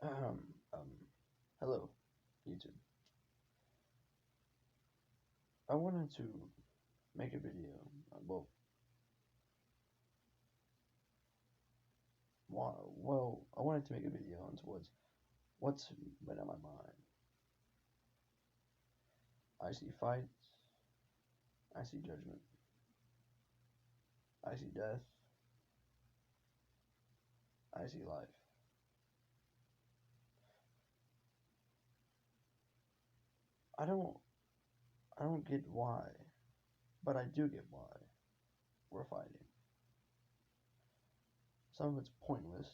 Um, um, Hello, YouTube. I wanted to make a video. Well, I wanted to make a video on what's been on my mind. I see fights. I see judgment. I see death. I see life. I don't. I don't get why, but I do get why we're fighting. Some of it's pointless,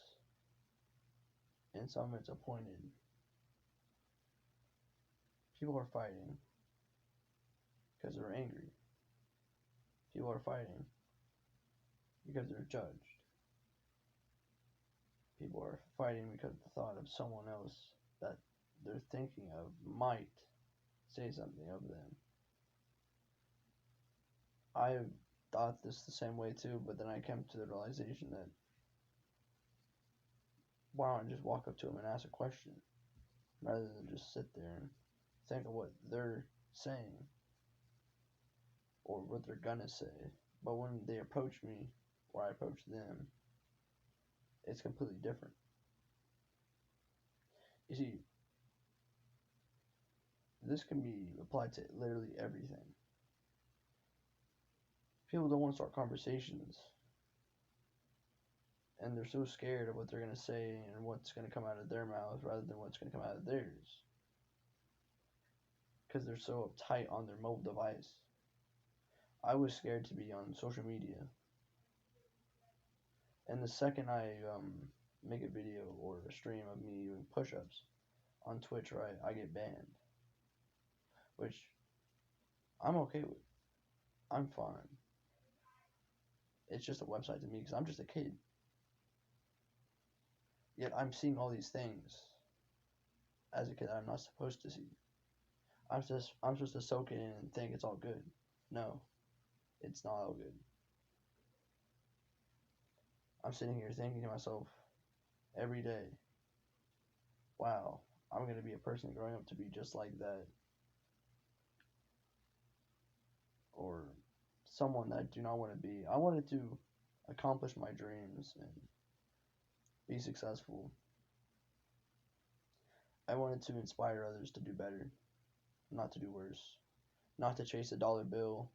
and some of it's appointed. People are fighting because they're angry. People are fighting because they're judged. People are fighting because the thought of someone else that they're thinking of might say something of them. I thought this the same way too, but then I came to the realization that why don't I just walk up to them and ask a question rather than just sit there and think of what they're saying or what they're gonna say. But when they approach me or I approach them, it's completely different. You see, this can be applied to literally everything. People don't want to start conversations and they're so scared of what they're going to say and what's going to come out of their mouth rather than what's going to come out of theirs because they're so uptight on their mobile device. I was scared to be on social media, and the second I make a video or a stream of me doing push-ups on Twitch, right, I get banned, which I'm okay with. I'm fine. It's just a website to me because I'm just a kid. Yet I'm seeing all these things as a kid that I'm not supposed to see. I'm supposed to soak it in and think it's all good. No, it's not all good. I'm sitting here thinking to myself every day, wow, I'm going to be a person growing up to be just like that. Or someone that I do not want to be. I wanted to accomplish my dreams and be successful. I wanted to inspire others to do better, not to do worse, not to chase a dollar bill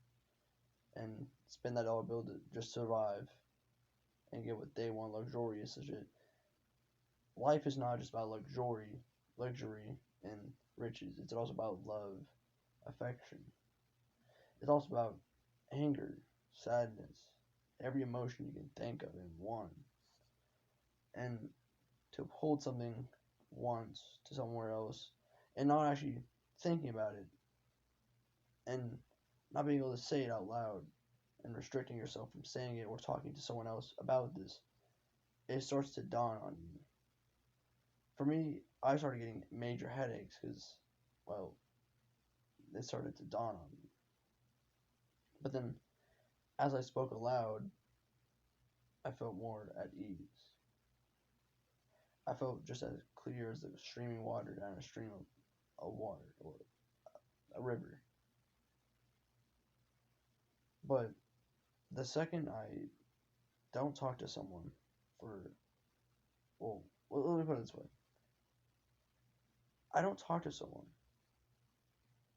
and spend that dollar bill to just survive and get what they want, luxurious as shit. Life is not just about luxury, and riches. It's also about love, affection. It's also about anger, sadness, every emotion you can think of in one. And to hold something once to somewhere else and not actually thinking about it and not being able to say it out loud and restricting yourself from saying it or talking to someone else about this, it starts to dawn on you. For me, I started getting major headaches because, well, it started to dawn on me. But then, as I spoke aloud, I felt more at ease. I felt just as clear as the streaming water down a stream of water or a river. But the second I don't talk to someone for, well, let me put it this way. I don't talk to someone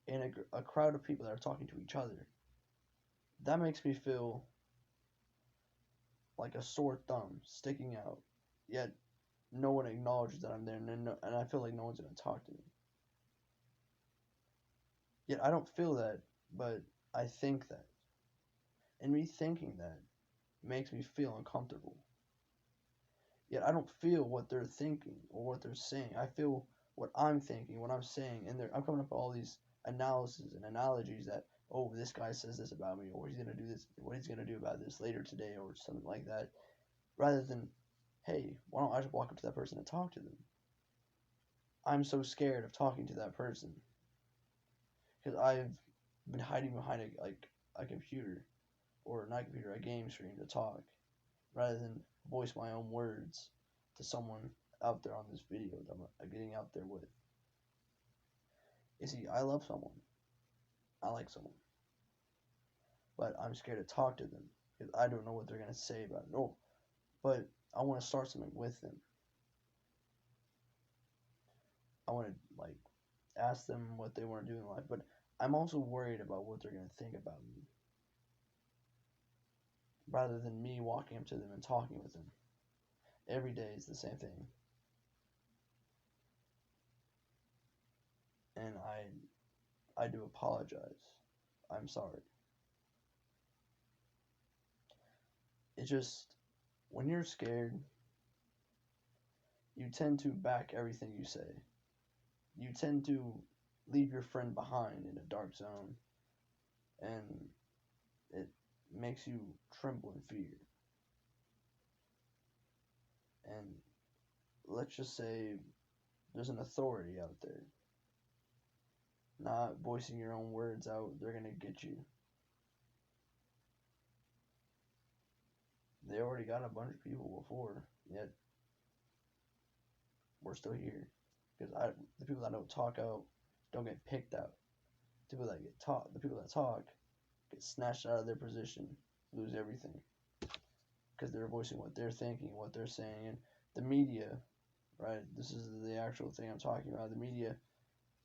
in a crowd of people that are talking to each other. That makes me feel like a sore thumb sticking out, yet no one acknowledges that I'm there, and I feel like no one's going to talk to me. Yet I don't feel that, but I think that. And me thinking that makes me feel uncomfortable. Yet I don't feel what they're thinking or what they're saying. I feel what I'm thinking, what I'm saying, and I'm coming up with all these analyses and analogies that, oh, this guy says this about me, or he's gonna do this, what he's gonna do about this later today, or something like that. Rather than, hey, why don't I just walk up to that person and talk to them? I'm so scared of talking to that person because I've been hiding behind a computer or not a computer, a game screen to talk, rather than voice my own words to someone out there on this video that I'm getting out there with. You see, I love someone. I like someone. But I'm scared to talk to them because I don't know what they're going to say about it. No, but I want to start something with them. I want to, like, ask them what they want to do in life. But I'm also worried about what they're going to think about me. Rather than me walking up to them and talking with them. Every day is the same thing. And I do apologize. I'm sorry. It's just, when you're scared, you tend to back everything you say. You tend to leave your friend behind in a dark zone, and it makes you tremble in fear. And let's just say there's an authority out there. Not voicing your own words out, they're going to get you. They already got a bunch of people before, yet we're still here. Because the people that don't talk out don't get picked out. The people that talk get snatched out of their position, lose everything. Because they're voicing what they're thinking, what they're saying. And the media, right, this is the actual thing I'm talking about. The media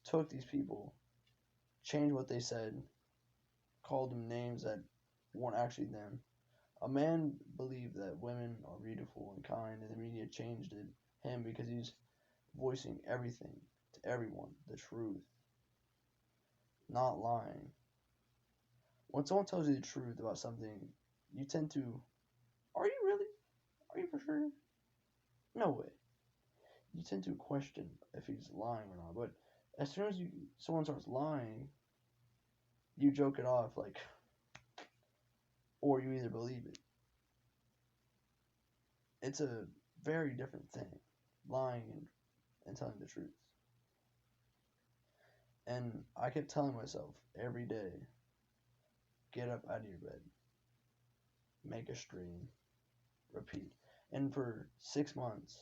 took these people, changed what they said, called them names that weren't actually them. A man believed that women are beautiful and kind, and the media changed him because he's voicing everything to everyone, the truth, not lying. When someone tells you the truth about something, you tend to, are you really? Are you for sure? No way. You tend to question if he's lying or not. But as soon as someone starts lying, you joke it off, like, or you either believe it. It's a very different thing, lying and telling the truth. And I kept telling myself every day, get up out of your bed, make a stream, repeat. And for 6 months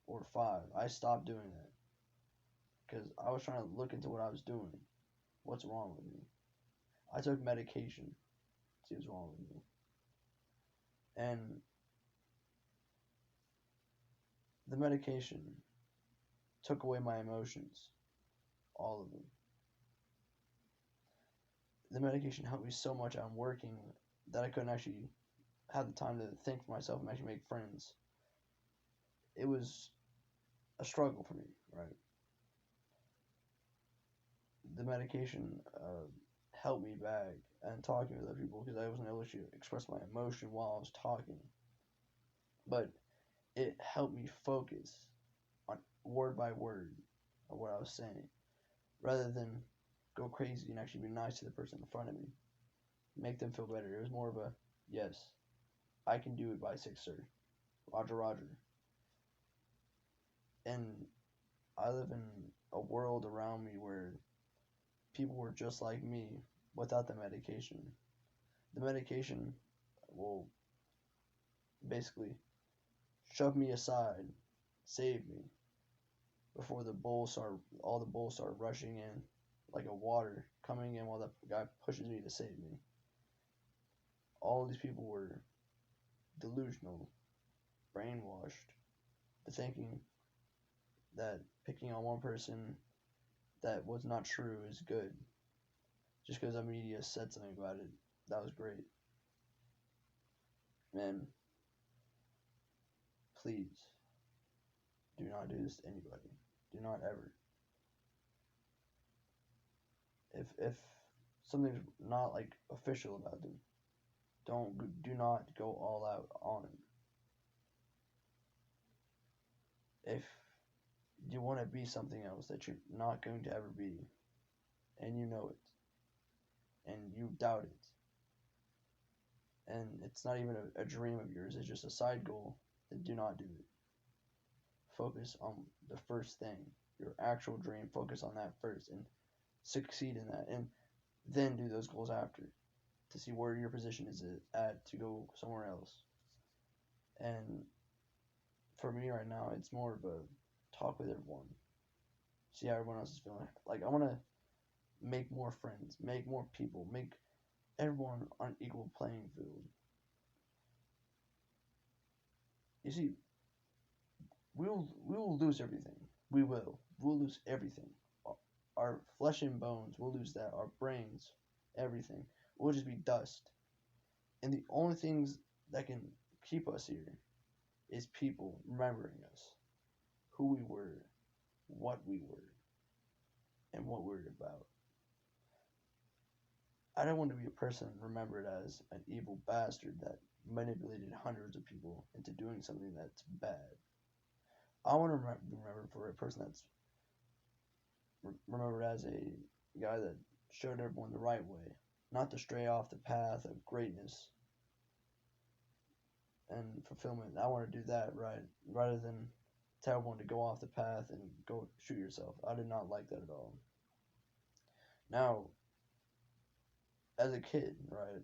or 5, I stopped doing that because I was trying to look into what I was doing. What's wrong with me? I took medication to see what's wrong with me. And the medication took away my emotions, all of them. The medication helped me so much on working that I couldn't actually have the time to think for myself and actually make friends. It was a struggle for me, right? The medication helped me back and talking with other people because I wasn't able to express my emotion while I was talking. But it helped me focus on word by word of what I was saying rather than go crazy and actually be nice to the person in front of me. Make them feel better. It was more of a, yes, I can do it by 6, sir. Roger, Roger. And I live in a world around me where people were just like me without the medication. The medication will basically shove me aside, save me, before all the bulls start rushing in like a water coming in while the guy pushes me to save me. All these people were delusional, brainwashed, to thinking that picking on one person that was not true is good. Just because the media said something about it, that was great. Man, please, do not do this to anybody. Do not ever. If something's not like official about them, do not go all out on them. If you want to be something else that you're not going to ever be, and you know it, and you doubt it, and it's not even a dream of yours, it's just a side goal, then do not do it. Focus on the first thing, your actual dream. Focus on that first and succeed in that, and then do those goals after to see where your position is at to go somewhere else. And for me right now, it's more of a talk with everyone, see how everyone else is feeling. Like I want to make more friends, make more people, make everyone on an equal playing field. You see, we will lose everything. We'll lose everything. Our flesh and bones, we'll lose that. Our brains, everything. We'll just be dust. And the only things that can keep us here is people remembering us, who we were, what we were, and what we are about. I don't want to be a person remembered as an evil bastard that manipulated hundreds of people into doing something that's bad. I want to be remembered for a person that's remembered as a guy that showed everyone the right way, not to stray off the path of greatness and fulfillment. I want to do that right, rather than tell everyone to go off the path and go shoot yourself. I did not like that at all. Now, as a kid, right,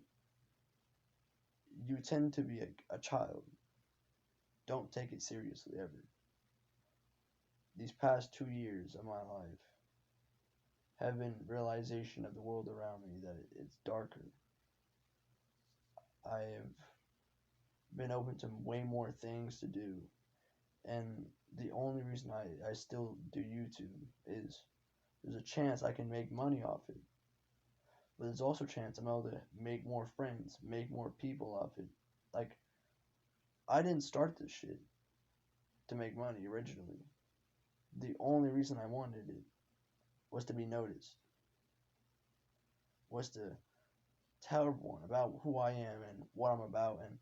you tend to be a child. Don't take it seriously ever. These past 2 years of my life have been realization of the world around me that it's darker. I have been open to way more things to do, and the only reason I still do YouTube is there's a chance I can make money off it, but there's also a chance I'm able to make more friends, make more people off it. Like, I didn't start this shit to make money originally. The only reason I wanted it was to be noticed, was to tell everyone about who I am and what I'm about, and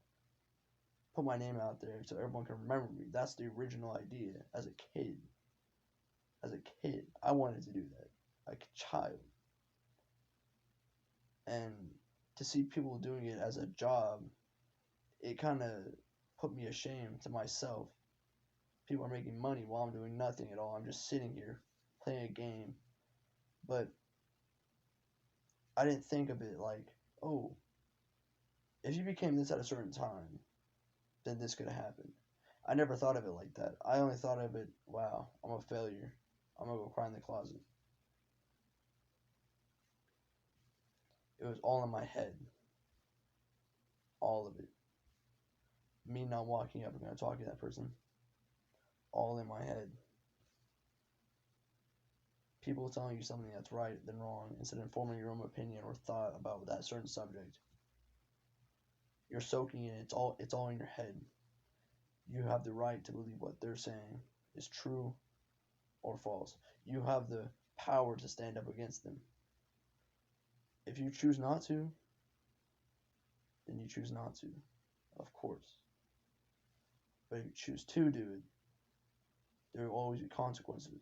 put my name out there so everyone can remember me. That's the original idea as a kid. As a kid, I wanted to do that. Like a child. And to see people doing it as a job, it kind of put me ashamed to myself. People are making money while I'm doing nothing at all. I'm just sitting here playing a game. But I didn't think of it like, oh, if you became this at a certain time, then this could happen. I never thought of it like that. I only thought of it, wow, I'm a failure. I'm gonna go cry in the closet. It was all in my head. All of it. Me not walking up and gonna talk to that person. All in my head. People telling you something that's right then wrong instead of forming your own opinion or thought about that certain subject. You're soaking in it. It's all in your head. You have the right to believe what they're saying is true or false. You have the power to stand up against them. If you choose not to, then you choose not to, of course. But if you choose to do it, there will always be consequences.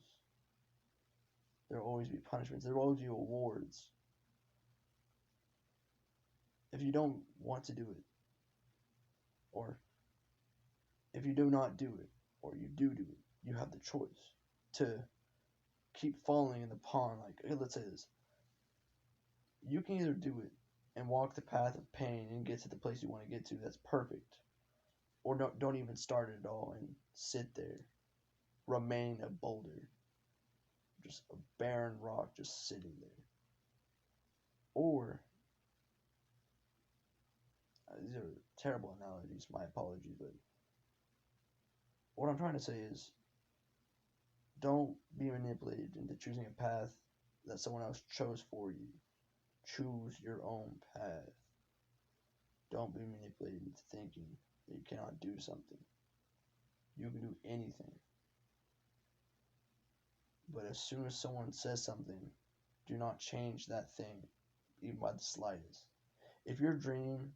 There will always be punishments. There will always be awards. If you don't want to do it, or if you do not do it, or you do it, you have the choice to keep falling in the pond. Like, okay, let's say this. You can either do it and walk the path of pain and get to the place you want to get to that's perfect, or don't even start it at all and sit there, remain a boulder, just a barren rock just sitting there. Or, these are terrible analogies, my apology, but what I'm trying to say is don't be manipulated into choosing a path that someone else chose for you. Choose your own path. Don't be manipulated into thinking that you cannot do something. You can do anything. But as soon as someone says something, do not change that thing, even by the slightest. If your dream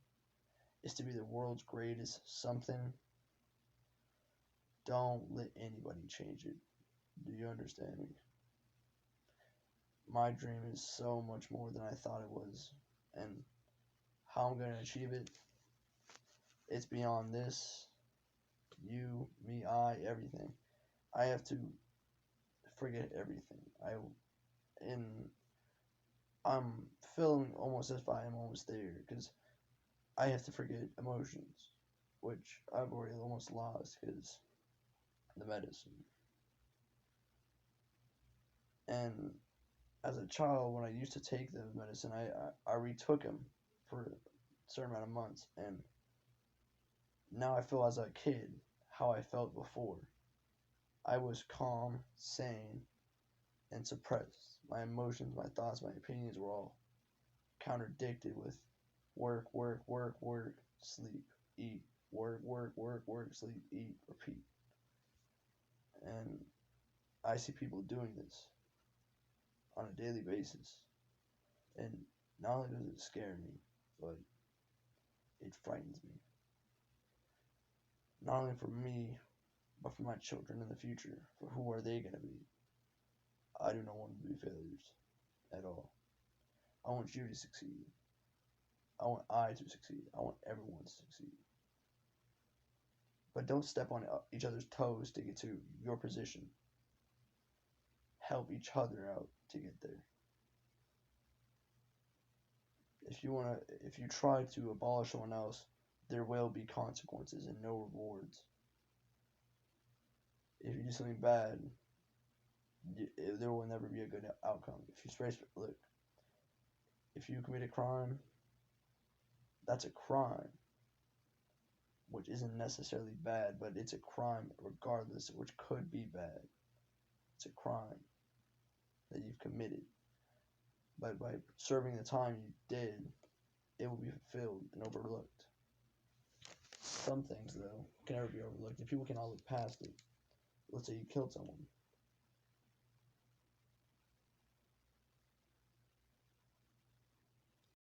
is to be the world's greatest something, don't let anybody change it. Do you understand me? My dream is so much more than I thought it was. And how I'm going to achieve it, it's beyond this. You, me, everything. I have to forget everything. And I'm feeling almost as if I am almost there because I have to forget emotions, which I've already almost lost because the medicine. And as a child, when I used to take the medicine, I retook them for a certain amount of months, and now I feel as a kid how I felt before. I was calm, sane, and suppressed. My emotions, my thoughts, my opinions were all contradicted with work, work, work, work, sleep, eat, work, work, work, work, sleep, eat, repeat. And I see people doing this on a daily basis. And not only does it scare me, but it frightens me. Not only for me, but for my children in the future. For who are they going to be? I do not want them to be failures at all. I want you to succeed. I to succeed. I want everyone to succeed. But don't step on each other's toes to get to your position. Help each other out to get there. If you try to abolish someone else, there will be consequences and no rewards. If you do something bad, there will never be a good outcome. Look, if you commit a crime, that's a crime, which isn't necessarily bad, but it's a crime regardless, which could be bad. It's a crime that you've committed. But by serving the time you did, it will be fulfilled and overlooked. Some things, though, can never be overlooked. If people cannot look past it, let's say you killed someone,